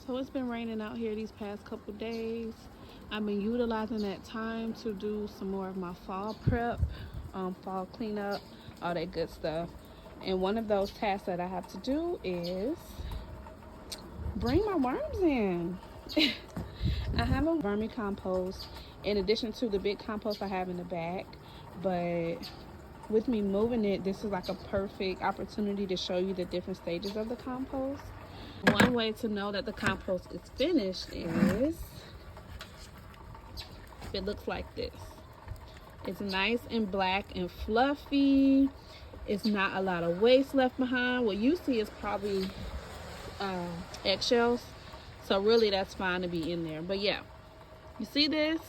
So it's been raining out here these past couple days. I've been utilizing that time to do some more of my fall prep, fall cleanup, all that good stuff. And one of those tasks that I have to do is bring my worms in. I have a vermicompost in addition to the big compost I have in the back, but with me moving it, this is like a perfect opportunity to show you the different stages of the compost. One way to know that the compost is finished is it looks like this. It's nice and black and fluffy. It's not a lot of waste left behind. What you see is probably eggshells, so really that's fine to be in there. But yeah, you see this?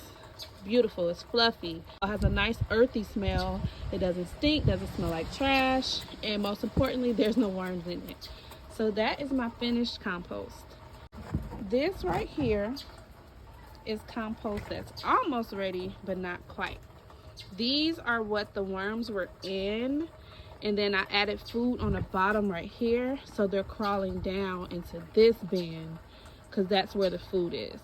Beautiful. It's fluffy. It has a nice earthy smell. It doesn't stink, doesn't smell like trash, and most importantly, there's no worms in it. So that is my finished compost. This right here is compost that's almost ready, but not quite. These are what the worms were in, and then I added food on the bottom right here, so they're crawling down into this bin because that's where the food is.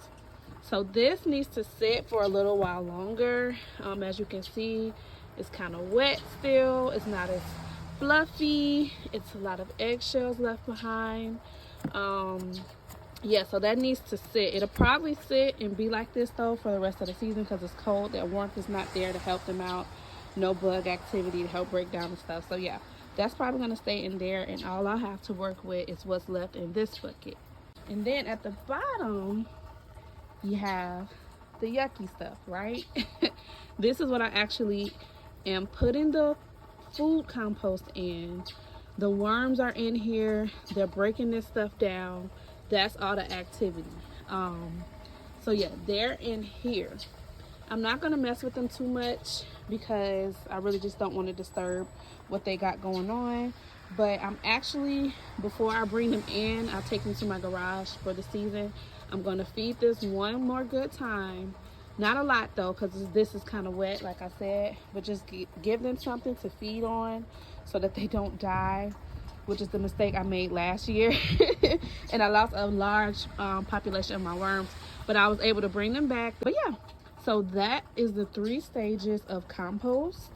So this needs to sit for a little while longer. As you can see, it's kind of wet still. It's not as fluffy. It's a lot of eggshells left behind. Yeah, so that needs to sit. It'll probably sit and be like this though for the rest of the season because it's cold. That warmth is not there to help them out. No bug activity to help break down and stuff. So yeah, that's probably going to stay in there, and all I have to work with is what's left in this bucket. And then at the bottom you have the yucky stuff, right? This is what I actually am putting the food compost in. The worms are in here. They're breaking this stuff down. That's all the activity. So yeah, they're in here. I'm not gonna mess with them too much because I really just don't want to disturb what they got going on. But I'm actually, before I bring them in, I'll take them to my garage for the season. I'm gonna feed this one more good time. Not a lot though, because this is kind of wet, like I said, but just give them something to feed on so that they don't die, which is the mistake I made last year. And I lost a large population of my worms, but I was able to bring them back. But yeah, so that is the 3 stages of compost.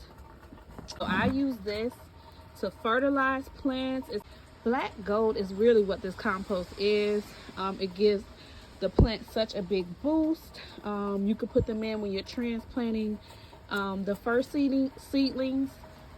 So I use this to fertilize plants. Black gold is really what this compost is. It gives the plant such a big boost. You could put them in when you're transplanting the first seedlings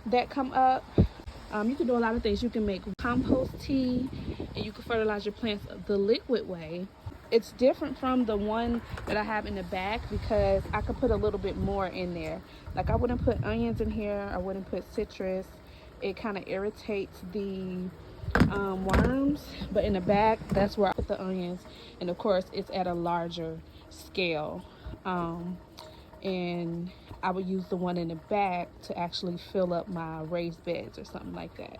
that come up. You can do a lot of things. You can make compost tea, and you can fertilize your plants the liquid way. It's different from the one that I have in the back because I could put a little bit more in there. Like I wouldn't put onions in here. I wouldn't put citrus. It kind of irritates the worms. But in the back, that's where I put the onions. And of course, it's at a larger scale. And I would use the one in the back to actually fill up my raised beds or something like that.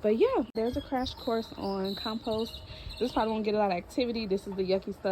But yeah, there's a crash course on compost. This probably won't get a lot of activity. This is the yucky stuff.